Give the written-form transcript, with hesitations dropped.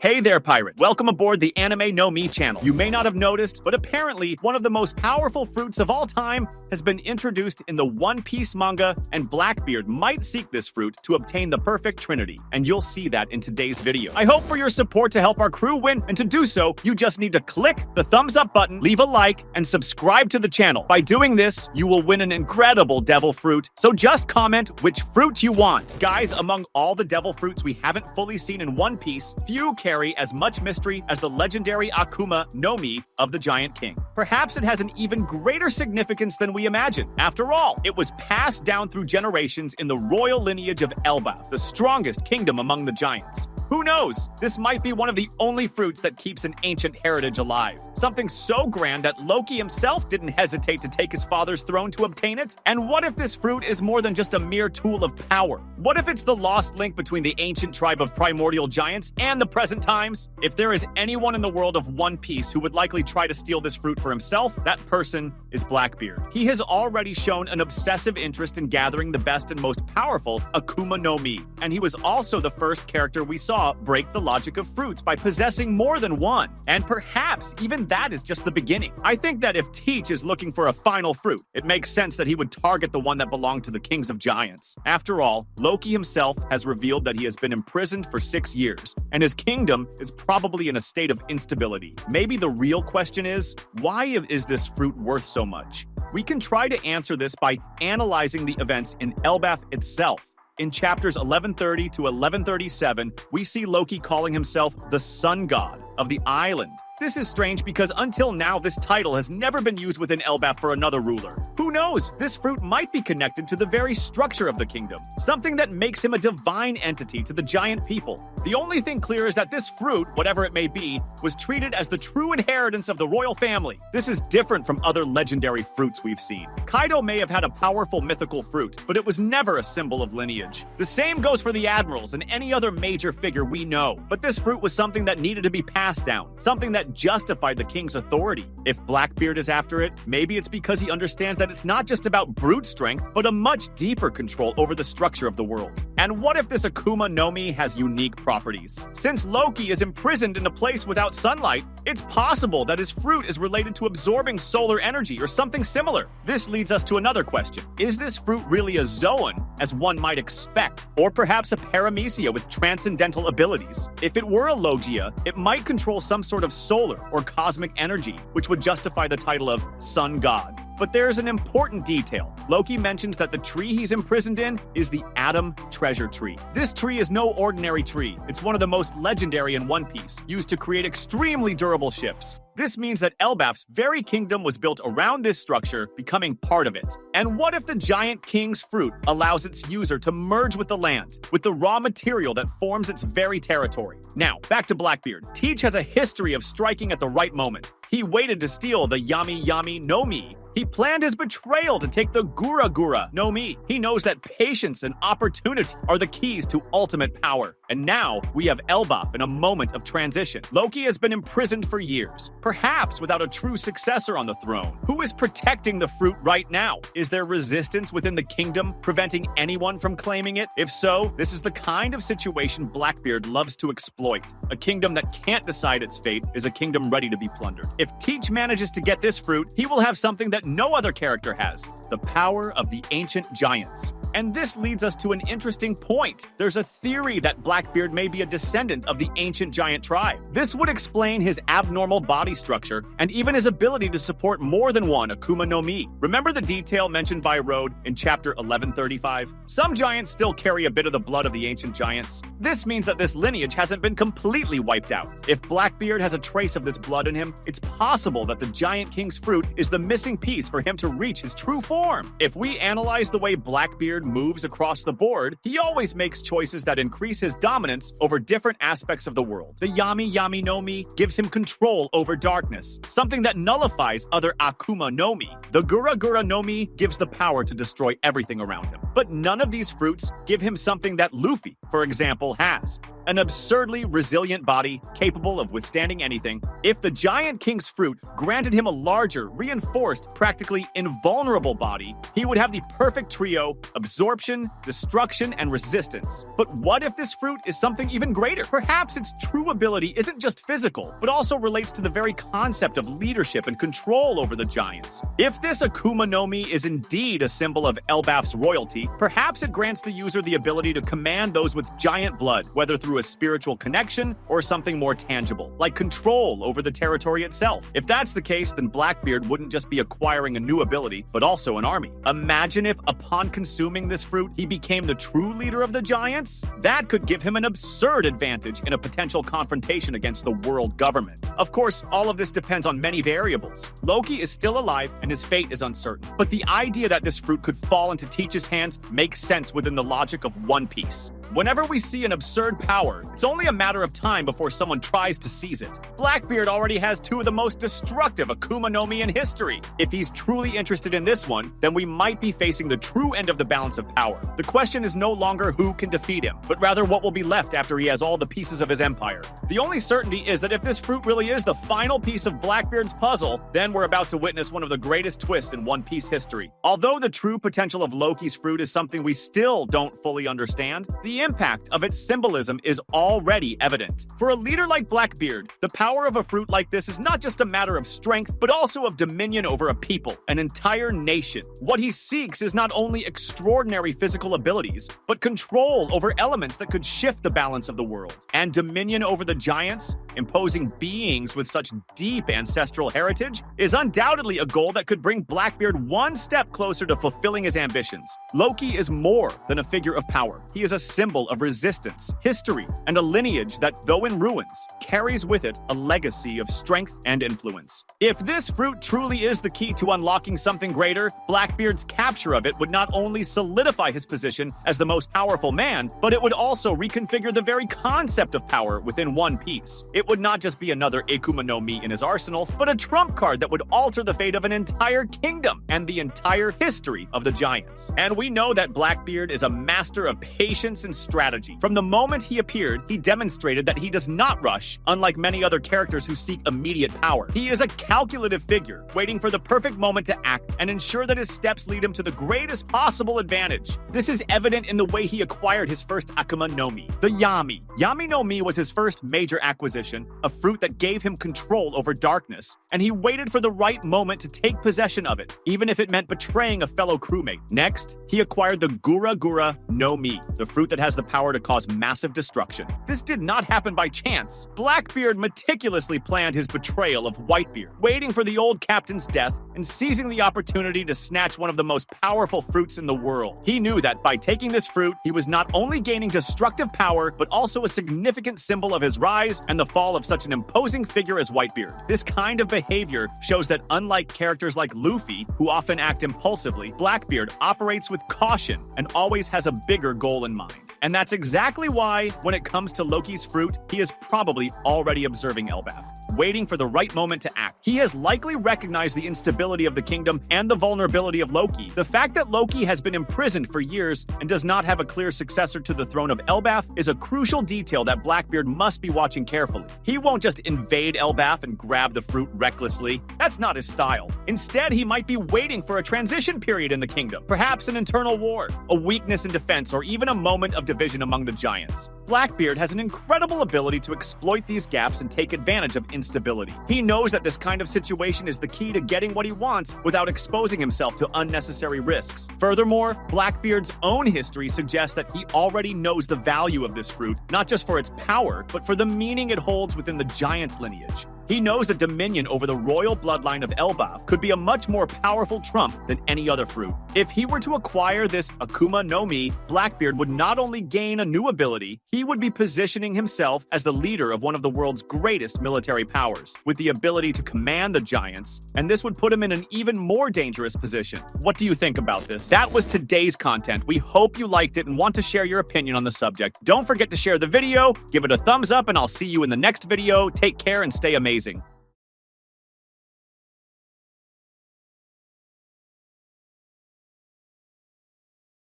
Hey there, pirates! Welcome aboard the Anime No Me channel. You may not have noticed, but apparently one of the most powerful fruits of all time has been introduced in the One Piece manga, and Blackbeard might seek this fruit to obtain the perfect trinity, and you'll see that in today's video. I hope for your support to help our crew win, and to do so, you just need to click the thumbs up button, leave a like, and subscribe to the channel. By doing this, you will win an incredible devil fruit, so just comment which fruit you want. Guys, among all the devil fruits we haven't fully seen in One Piece, few carry as much mystery as the legendary Akuma no Mi of the Giant King. Perhaps it has an even greater significance than we imagine. After all, it was passed down through generations in the royal lineage of Elbaf, the strongest kingdom among the giants. Who knows? This might be one of the only fruits that keeps an ancient heritage alive. Something so grand that Loki himself didn't hesitate to take his father's throne to obtain it? And what if this fruit is more than just a mere tool of power? What if it's the lost link between the ancient tribe of primordial giants and the present times? If there is anyone in the world of One Piece who would likely try to steal this fruit for himself, that person is Blackbeard. He has already shown an obsessive interest in gathering the best and most powerful Akuma no Mi, and he was also the first character we saw break the logic of fruits by possessing more than one. And perhaps even that is just the beginning. I think that if Teach is looking for a final fruit, it makes sense that he would target the one that belonged to the kings of giants. After all, Loki himself has revealed that he has been imprisoned for 6 years, and his kingdom is probably in a state of instability. Maybe the real question is, why is this fruit worth so much? We can try to answer this by analyzing the events in Elbaf itself. In chapters 1130 to 1137, we see Loki calling himself the Sun God of the island. This is strange because until now, this title has never been used within Elbaf for another ruler. Who knows? This fruit might be connected to the very structure of the kingdom, something that makes him a divine entity to the giant people. The only thing clear is that this fruit, whatever it may be, was treated as the true inheritance of the royal family. This is different from other legendary fruits we've seen. Kaido may have had a powerful mythical fruit, but it was never a symbol of lineage. The same goes for the admirals and any other major figure we know, but this fruit was something that needed to be passed down, something that justified the king's authority. If Blackbeard is after it, maybe it's because he understands that it's not just about brute strength, but a much deeper control over the structure of the world. And what if this Akuma no Mi has unique properties? Since Loki is imprisoned in a place without sunlight, it's possible that his fruit is related to absorbing solar energy or something similar. This leads us to another question. Is this fruit really a Zoan, as one might expect, or perhaps a paramecia with transcendental abilities? If it were a Logia, it might control some sort of solar or cosmic energy, which would justify the title of Sun God. But there's an important detail. Loki mentions that the tree he's imprisoned in is the Atom Treasure Tree. This tree is no ordinary tree. It's one of the most legendary in One Piece, used to create extremely durable ships. This means that Elbaf's very kingdom was built around this structure, becoming part of it. And what if the Giant King's fruit allows its user to merge with the land, with the raw material that forms its very territory? Now, back to Blackbeard. Teach has a history of striking at the right moment. He waited to steal the Yami no Mi. He planned his betrayal to take the Gura no Mi. He knows that patience and opportunity are the keys to ultimate power. And now, we have Elbaf in a moment of transition. Loki has been imprisoned for years, perhaps without a true successor on the throne. Who is protecting the fruit right now? Is there resistance within the kingdom, preventing anyone from claiming it? If so, this is the kind of situation Blackbeard loves to exploit. A kingdom that can't decide its fate is a kingdom ready to be plundered. If Teach manages to get this fruit, he will have something that no other character has: the power of the ancient giants. And this leads us to an interesting point. There's a theory that Blackbeard may be a descendant of the ancient giant tribe. This would explain his abnormal body structure and even his ability to support more than one Akuma no Mi. Remember the detail mentioned by Road in chapter 1135? Some giants still carry a bit of the blood of the ancient giants. This means that this lineage hasn't been completely wiped out. If Blackbeard has a trace of this blood in him, it's possible that the Giant King's fruit is the missing piece for him to reach his true form. If we analyze the way Blackbeard moves across the board, he always makes choices that increase his dominance over different aspects of the world. The Yami no Mi gives him control over darkness, something that nullifies other Akuma no Mi. The Gura no Mi gives the power to destroy everything around him. But none of these fruits give him something that Luffy, for example, has: an absurdly resilient body capable of withstanding anything. If the Giant King's fruit granted him a larger, reinforced, practically invulnerable body, he would have the perfect trio: absorption, destruction, and resistance. But what if this fruit is something even greater? Perhaps its true ability isn't just physical, but also relates to the very concept of leadership and control over the giants. If this Akuma no Mi is indeed a symbol of Elbaf's royalty, perhaps it grants the user the ability to command those with giant blood, whether through a spiritual connection or something more tangible, like control over the territory itself. If that's the case, then Blackbeard wouldn't just be acquiring a new ability, but also an army. Imagine if, upon consuming this fruit, he became the true leader of the giants? That could give him an absurd advantage in a potential confrontation against the world government. Of course, all of this depends on many variables. Loki is still alive, and his fate is uncertain. But the idea that this fruit could fall into Teach's hands makes sense within the logic of One Piece. Whenever we see an absurd power, it's only a matter of time before someone tries to seize it. Blackbeard already has two of the most destructive Akuma no Mi in history. If he's truly interested in this one, then we might be facing the true end of the balance of power. The question is no longer who can defeat him, but rather what will be left after he has all the pieces of his empire. The only certainty is that if this fruit really is the final piece of Blackbeard's puzzle, then we're about to witness one of the greatest twists in One Piece history. Although the true potential of Loki's fruit is something we still don't fully understand, the impact of its symbolism is already evident. For a leader like Blackbeard, the power of a fruit like this is not just a matter of strength, but also of dominion over a people, an entire nation. What he seeks is not only extraordinary physical abilities, but control over elements that could shift the balance of the world. And dominion over the giants, imposing beings with such deep ancestral heritage, is undoubtedly a goal that could bring Blackbeard one step closer to fulfilling his ambitions. Loki is more than a figure of power. He is a symbol of resistance, history, and a lineage that, though in ruins, carries with it a legacy of strength and influence. If this fruit truly is the key to unlocking something greater, Blackbeard's capture of it would not only solidify his position as the most powerful man, but it would also reconfigure the very concept of power within One Piece. It would not just be another Akuma no Mi in his arsenal, but a trump card that would alter the fate of an entire kingdom and the entire history of the giants. And we know that Blackbeard is a master of patience and strategy. From the moment he appeared, he demonstrated that he does not rush, unlike many other characters who seek immediate power. He is a calculative figure, waiting for the perfect moment to act and ensure that his steps lead him to the greatest possible advantage. This is evident in the way he acquired his first Akuma no Mi, the Yami. Yami no Mi was his first major acquisition, a fruit that gave him control over darkness, and he waited for the right moment to take possession of it, even if it meant betraying a fellow crewmate. Next, he acquired the Gura Gura no Mi, the fruit that has the power to cause massive destruction. This did not happen by chance. Blackbeard meticulously planned his betrayal of Whitebeard, waiting for the old captain's death and seizing the opportunity to snatch one of the most powerful fruits in the world. He knew that by taking this fruit, he was not only gaining destructive power, but also a significant symbol of his rise and the fall of such an imposing figure as Whitebeard. This kind of behavior shows that unlike characters like Luffy, who often act impulsively, Blackbeard operates with caution and always has a bigger goal in mind. And that's exactly why, when it comes to Loki's fruit, he is probably already observing Elbaf, waiting for the right moment to act. He has likely recognized the instability of the kingdom and the vulnerability of Loki. The fact that Loki has been imprisoned for years and does not have a clear successor to the throne of Elbaf is a crucial detail that Blackbeard must be watching carefully. He won't just invade Elbaf and grab the fruit recklessly. That's not his style. Instead, he might be waiting for a transition period in the kingdom, perhaps an internal war, a weakness in defense, or even a moment of division among the giants. Blackbeard has an incredible ability to exploit these gaps and take advantage of instability. He knows that this kind of situation is the key to getting what he wants without exposing himself to unnecessary risks. Furthermore, Blackbeard's own history suggests that he already knows the value of this fruit, not just for its power, but for the meaning it holds within the giant's lineage. He knows that dominion over the royal bloodline of Elbaf could be a much more powerful trump than any other fruit. If he were to acquire this Akuma no Mi, Blackbeard would not only gain a new ability, he would be positioning himself as the leader of one of the world's greatest military powers, with the ability to command the giants, and this would put him in an even more dangerous position. What do you think about this? That was today's content. We hope you liked it and want to share your opinion on the subject. Don't forget to share the video, give it a thumbs up, and I'll see you in the next video. Take care and stay amazing.